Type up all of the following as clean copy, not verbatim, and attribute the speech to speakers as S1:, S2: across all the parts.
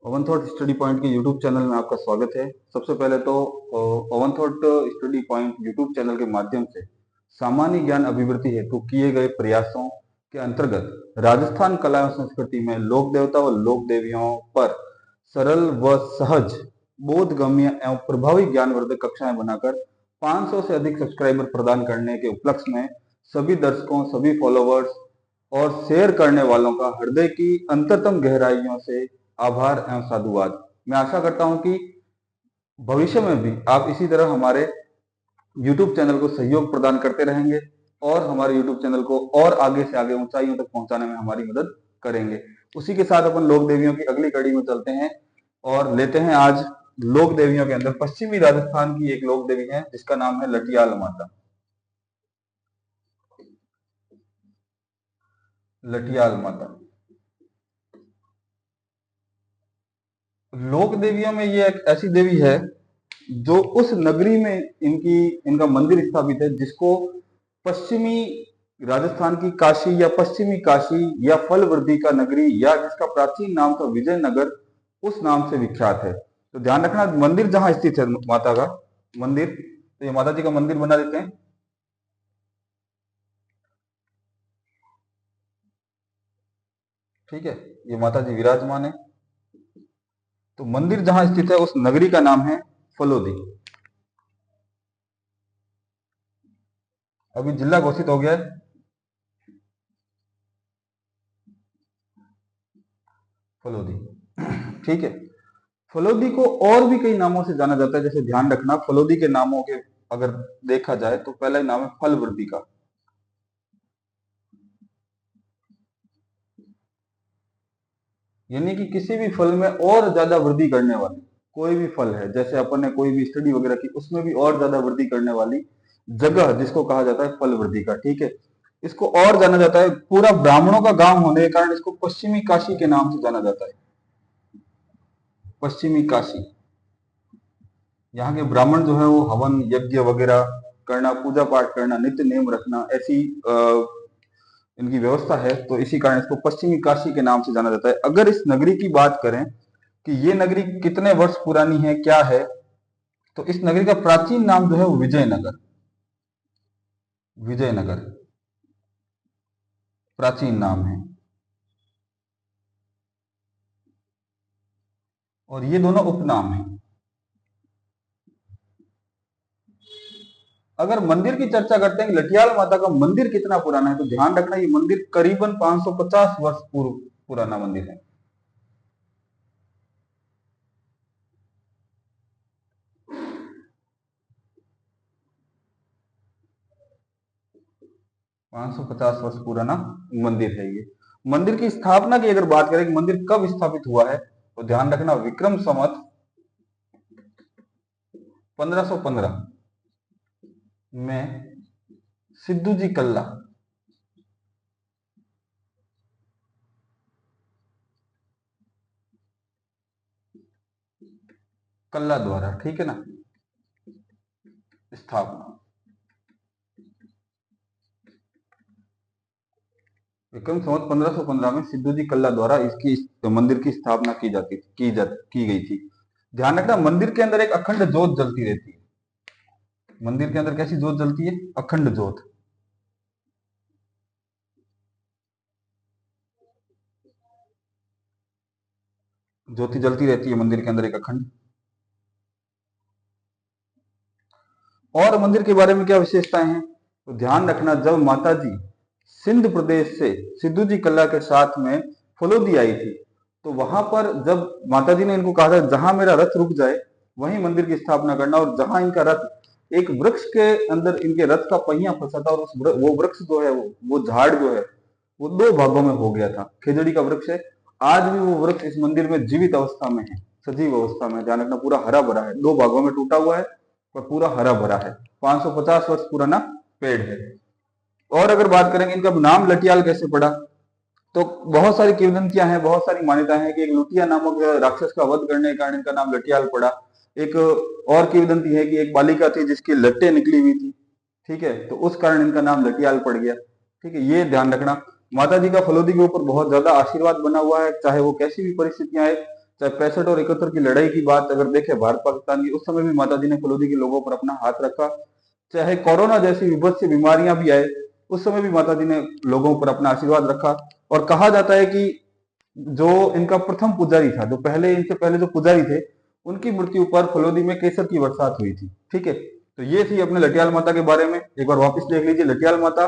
S1: Oven thought study point के YouTube channel में आपका स्वागत है। सबसे पहले तो oven thought study point YouTube channel के माध्यम से सामान्य ज्ञान अभिवृद्धि हेतु किए गए प्रयासों के अंतर्गत राजस्थान कला एवं संस्कृति में लोक देवता व लोक देवियों पर सरल व सहज बोधगम्य एवं प्रभावी ज्ञानवर्धक कक्षाएं बनाकर 500 से अधिक सब्सक्राइबर प्रदान करने के उपलक्ष्य में सभी दर्शकों, सभी फॉलोवर्स और शेयर करने वालों का हृदय की अंतरतम गहराइयों से आभार एवं साधुवाद। मैं आशा करता हूं कि भविष्य में भी आप इसी तरह हमारे YouTube चैनल को सहयोग प्रदान करते रहेंगे और हमारे YouTube चैनल को और आगे से आगे ऊंचाइयों तक पहुंचाने में हमारी मदद करेंगे। उसी के साथ अपन लोक देवियों की अगली कड़ी में चलते हैं और लेते हैं आज लोक देवियों के अंदर पश्चिमी राजस्थान की एक लोक देवी है जिसका नाम है लटियाल माता। लटियाल माता लोक देवियों में ये एक ऐसी देवी है जो उस नगरी में इनका मंदिर स्थापित है जिसको पश्चिमी राजस्थान की काशी या पश्चिमी काशी या फल वृद्धि का नगरी या जिसका प्राचीन नाम था विजयनगर, उस नाम से विख्यात है। तो ध्यान रखना, मंदिर जहां स्थित है माता का मंदिर, तो ये माता जी का मंदिर बना देते हैं। ठीक है, ये माता जी विराजमान है। तो मंदिर जहां स्थित है उस नगरी का नाम है फलोदी। अभी जिला घोषित हो गया है फलोदी। ठीक है, फलोदी को और भी कई नामों से जाना जाता है। जैसे ध्यान रखना, फलोदी के नामों के अगर देखा जाए तो पहला ही नाम है फल वृद्धि का। यानी कि किसी भी फल में और ज्यादा वृद्धि करने वाली कोई भी फल है, जैसे अपन ने कोई भी स्टडी वगैरह की उसमें भी और ज्यादा वृद्धि करने वाली जगह जिसको कहा जाता है फल वृद्धि का। ठीक है, इसको और जाना जाता है, पूरा ब्राह्मणों का गांव होने के कारण इसको पश्चिमी काशी के नाम से जाना जाता है। पश्चिमी काशी, यहाँ के ब्राह्मण जो है वो हवन यज्ञ वगैरह करना, पूजा पाठ करना, नित्य नेम रखना, ऐसी इनकी व्यवस्था है। तो इसी कारण इसको पश्चिमी काशी के नाम से जाना जाता है। अगर इस नगरी की बात करें कि ये नगरी कितने वर्ष पुरानी है, क्या है, तो इस नगरी का प्राचीन नाम जो है वो विजयनगर, विजयनगर प्राचीन नाम है। और ये दोनों उपनाम है। अगर मंदिर की चर्चा करते हैं कि लटियाल माता का मंदिर कितना पुराना है, तो ध्यान रखना ये मंदिर करीबन 550 वर्ष पूर्व पुराना मंदिर है। पांच सौ पचास वर्ष पुराना मंदिर है ये। मंदिर की स्थापना की अगर बात करें कि मंदिर कब स्थापित हुआ है, तो ध्यान रखना विक्रम संवत 1515 में सिद्धू जी कल्ला कल्ला द्वारा, ठीक है ना, स्थापना। विक्रम संवत 1515 में सिद्धू जी कल्ला द्वारा इसकी मंदिर की स्थापना की गई थी। ध्यान रखना, मंदिर के अंदर एक अखंड ज्योत जलती रहती है। मंदिर के अंदर कैसी ज्योत जलती है? अखंड ज्योत। ज्योति जलती रहती है मंदिर के अंदर एक अखंड। और मंदिर के बारे में क्या विशेषताएं हैं, तो ध्यान रखना, जब माता जी सिंध प्रदेश से सिद्धू जी कल्ला के साथ में फलोदी आई थी, तो वहां पर जब माता जी ने इनको कहा था जहां मेरा रथ रुक जाए वहीं मंदिर की स्थापना करना, और जहां इनका रथ एक वृक्ष के अंदर इनके रथ का पहिया फंसा था, और वो वृक्ष जो है वो झाड़ जो है वो दो भागों में हो गया था। खेजड़ी का वृक्ष है, आज भी वो वृक्ष इस मंदिर में जीवित अवस्था में है, सजीव अवस्था में। ध्यान रखना, पूरा हरा भरा है, दो भागों में टूटा हुआ है पर पूरा हरा भरा है। 550 वर्ष पुराना पेड़ है। और अगर बात करेंगे इनका नाम लटियाल कैसे पड़ा, तो बहुत सारी किंवदंतियां हैं, बहुत सारी मान्यताएं हैं कि एक लुटिया नामक राक्षस का वध करने के कारण इनका नाम लटियाल पड़ा। एक और किंवदंती है कि एक बालिका थी जिसकी लट्टें निकली हुई थी, ठीक है, तो उस कारण इनका नाम लटियाल पड़ गया। ठीक है, ये ध्यान रखना। माता जी का फलोदी के ऊपर बहुत ज्यादा आशीर्वाद बना हुआ है, चाहे वो कैसी भी परिस्थितियां आए, चाहे 65 और 71 की लड़ाई की बात अगर देखें भारत पाकिस्तान की, उस समय भी माता जी ने फलोदी के लोगों पर अपना हाथ रखा। चाहे कोरोना जैसी विभत्स बीमारियां भी आए, उस समय भी माता जी ने लोगों पर अपना आशीर्वाद रखा। और कहा जाता है कि जो इनका प्रथम पुजारी था, जो पहले इनसे पहले जो पुजारी थे, उनकी मृत्यु पर फलोदी में केसर की बरसात हुई थी। ठीक है, तो ये थी अपने लटियाल माता के बारे में। एक बार वापस देख लीजिए, लटियाल माता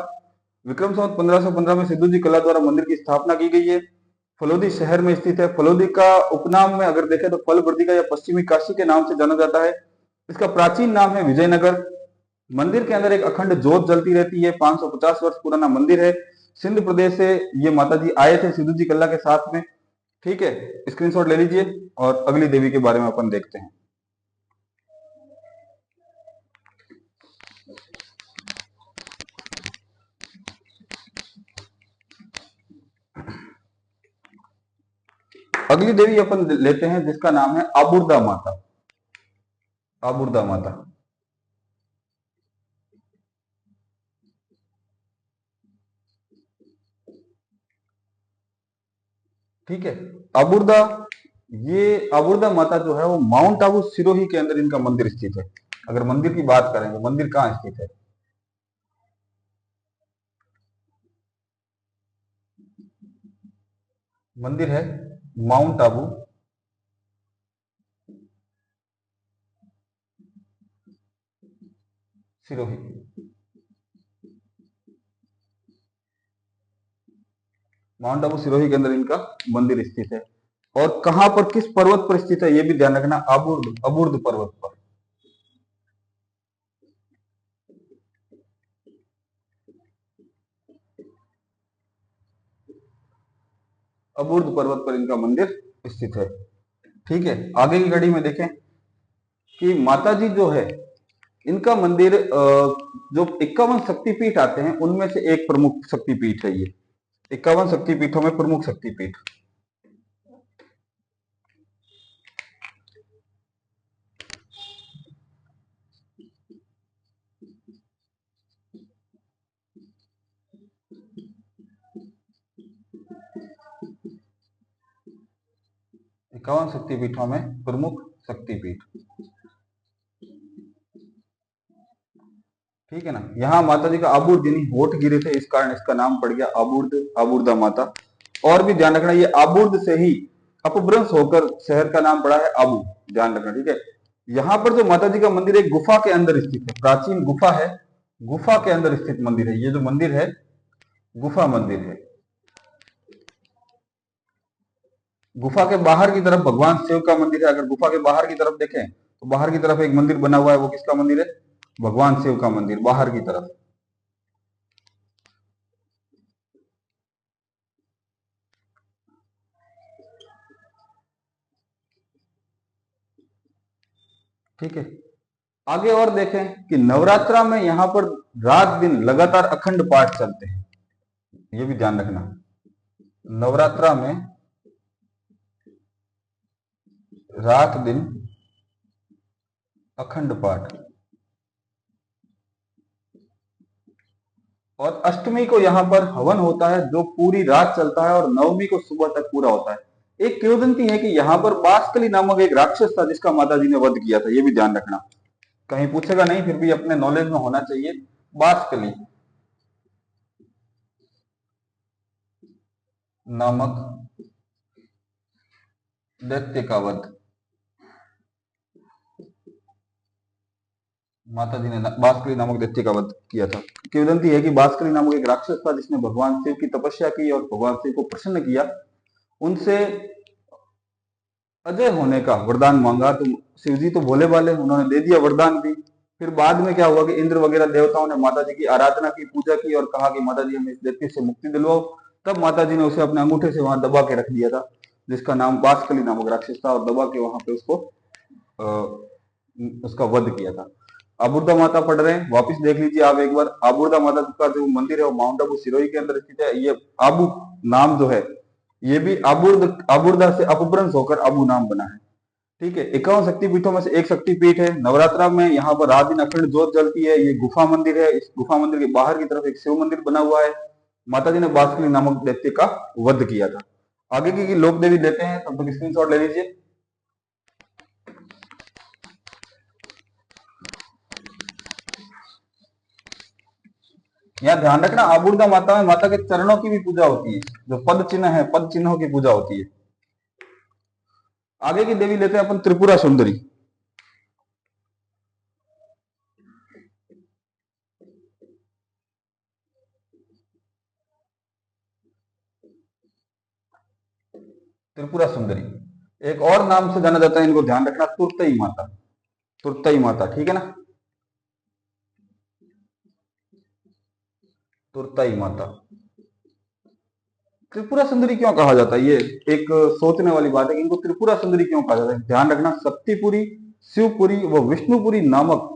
S1: विक्रम संवत 1515 में सिद्धू जी कला द्वारा मंदिर की स्थापना की गई है। फलोदी शहर में स्थित है। फलोदी का उपनाम में अगर देखें तो फल वर्दिका या पश्चिमी काशी के नाम से जाना जाता है। इसका प्राचीन नाम है विजयनगर। मंदिर के अंदर एक अखंड ज्योत जलती रहती है। 550 वर्ष पुराना मंदिर है। सिंध प्रदेश से ये माता जी आए थे सिद्धू जी कल्ला के साथ में। ठीक है, स्क्रीनशॉट ले लीजिए और अगली देवी के बारे में अपन देखते हैं। अगली देवी अपन लेते हैं जिसका नाम है आबुर्दा माता। आबुर्दा माता, ठीक है। आबुर्दा, ये आबुर्दा माता जो है वो माउंट आबू सिरोही के अंदर इनका मंदिर स्थित है। अगर मंदिर की बात करेंगे, मंदिर कहाँ स्थित है? मंदिर है माउंट आबू सिरोही। माउंट आबू सिरोही के अंदर इनका मंदिर स्थित है। और कहां पर, किस पर्वत पर स्थित है, यह भी ध्यान रखना, अबुर्द अबुर्द पर्वत पर। अबुर्द पर्वत पर इनका मंदिर स्थित है। ठीक है, आगे की कड़ी में देखें कि माता जी जो है, इनका मंदिर जो 51 शक्तिपीठ आते हैं उनमें से एक प्रमुख शक्तिपीठ है ये। 51 शक्तिपीठों में प्रमुख शक्तिपीठ। इक्यावन शक्तिपीठों में प्रमुख शक्तिपीठ। ठीक है ना। यहाँ माता जी का आबूर्द यानी होठ गिरे थे, इस कारण इसका नाम पड़ गया आबूर्द, आबूर्दा माता। और भी ध्यान रखना, ये आबूर्द से ही अपभ्रंश होकर शहर का नाम पड़ा है आबू। ध्यान रखना, ठीक है। यहाँ पर जो माता जी का मंदिर एक गुफा के अंदर स्थित है, प्राचीन गुफा है, गुफा के अंदर स्थित मंदिर है। ये जो मंदिर है गुफा मंदिर है। गुफा के बाहर की तरफ भगवान शिव का मंदिर है। अगर गुफा के बाहर की तरफ देखें तो बाहर की तरफ एक मंदिर बना हुआ है, वो किसका मंदिर है? भगवान शिव का मंदिर, बाहर की तरफ। ठीक है, आगे और देखें कि नवरात्रा में यहां पर रात दिन लगातार अखंड पाठ चलते हैं। ये भी ध्यान रखना, नवरात्रा में रात दिन अखंड पाठ। और अष्टमी को यहाँ पर हवन होता है जो पूरी रात चलता है और नवमी को सुबह तक पूरा होता है। एक किंवदंती है कि यहाँ पर बासकली नामक एक राक्षस था जिसका माता जी ने वध किया था। ये भी ध्यान रखना, कहीं पूछेगा नहीं, फिर भी अपने नॉलेज में होना चाहिए। बासकली नामक दैत्य का वध माता जी ने बासकली नामक दैत्य का वध किया था। किंवदंती है कि बासकली नामक एक राक्षस था जिसने भगवान शिव की तपस्या की और भगवान शिव को प्रसन्न किया, उनसे अजय होने का वरदान मांगा। तो शिव जी तो भोले भाले, उन्होंने दे दिया वरदान भी। फिर बाद में क्या हुआ कि इंद्र वगैरह देवताओं ने माता जी की आराधना की, पूजा की और कहा कि माता जी हमें इस दैत्य से मुक्ति दिलवाओ। तब माता जी ने उसे अपने अंगूठे से वहां दबा के रख दिया था, जिसका नाम बासकली नामक राक्षस था, और दबा के वहां पे उसको उसका वध किया था। आबुर्दा माता पढ़ रहे हैं, वापिस देख लीजिए आप एक बार। आबुर्दा माता का जो मंदिर है वो माउंट आबू सिरोही के अंदर स्थित है। ये आबू नाम जो है ये भी आबुर्दा से अपभ्रंश होकर आबू नाम बना है। ठीक है, 51 शक्तिपीठों में से एक शक्तिपीठ है। नवरात्रा में यहाँ पर रात दिन अखंड ज्योत जलती है। ये गुफा मंदिर है। इस गुफा मंदिर के बाहर की तरफ एक शिव मंदिर बना हुआ है। माता जी ने बासुकी नामक दैत्य का वध किया था। आगे की लोक देवी लेते हैं, तब तक स्क्रीनशॉट ले लीजिए। यहाँ ध्यान रखना, आबूर्दा माता में माता के चरणों की भी पूजा होती है, जो पद चिन्ह है, पद चिन्हों की पूजा होती है। आगे की देवी लेते हैं अपन त्रिपुरा सुंदरी। त्रिपुरा सुंदरी एक और नाम से जाना जाता है, इनको ध्यान रखना, तुर्तई माता। तुर्तई माता, ठीक है ना, तुर्तई माता। त्रिपुरा सुंदरी क्यों कहा जाता है, ये एक सोचने वाली बात है कि इनको त्रिपुरा सुंदरी क्यों कहा जाता है। ध्यान रखना, शक्तिपुरी, शिवपुरी व विष्णुपुरी नामक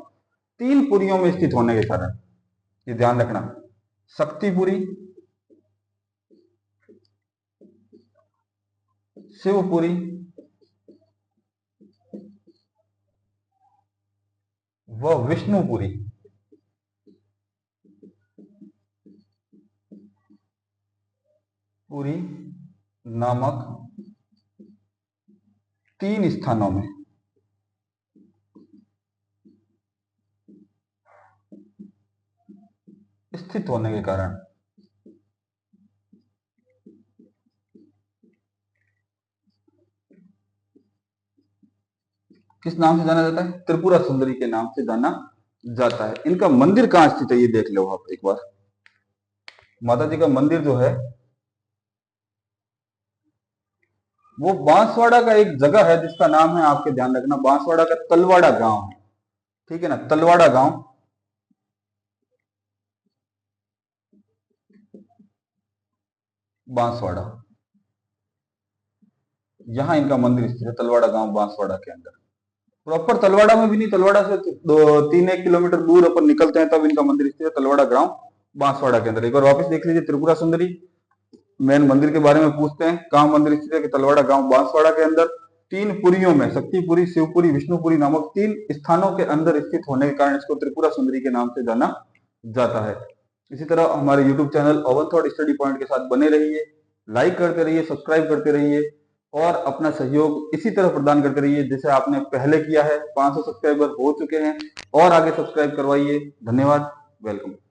S1: 3 पुरियों में स्थित होने के कारण, ये ध्यान रखना, शक्तिपुरी, शिवपुरी व विष्णुपुरी पुरी नामक 3 स्थानों में स्थित होने के कारण किस नाम से जाना जाता है, त्रिपुरा सुंदरी के नाम से जाना जाता है। इनका मंदिर कहां स्थित है, ये देख लो आप एक बार। माता जी का मंदिर जो है वो बांसवाड़ा का एक जगह है जिसका नाम है, आपके ध्यान रखना, बांसवाड़ा का तलवाड़ा गांव है, ठीक है ना, तलवाड़ा गांव, बांसवाड़ा, यहां इनका मंदिर स्थित है, तलवाड़ा गांव बांसवाड़ा के अंदर। प्रॉपर तलवाड़ा में भी नहीं, तलवाड़ा से 3-1 किलोमीटर दूर अपन निकलते हैं तब इनका मंदिर स्थित है, तलवाड़ा गांव बांसवाड़ा के अंदर। एक बार वापस देख लीजिए, त्रिपुरा सुंदरी मेन मंदिर के बारे में पूछते हैं, कहां मंदिर स्थित है, कि तलवाड़ा गांव बांसवाड़ा के अंदर। 3 पुरियों में, शक्तिपुरी, शिवपुरी, विष्णुपुरी नामक 3 स्थानों के अंदर स्थित होने के कारण इसको त्रिपुरा सुंदरी के नाम से जाना जाता है। इसी तरह हमारे YouTube channel oven thought study point के साथ बने रहिए, लाइक करते रहिए, सब्सक्राइब करते रहिए और अपना सहयोग इसी तरह प्रदान करते रहिए जैसे आपने पहले किया है। 500 सब्सक्राइबर हो चुके हैं और आगे सब्सक्राइब करवाइए। धन्यवाद, वेलकम।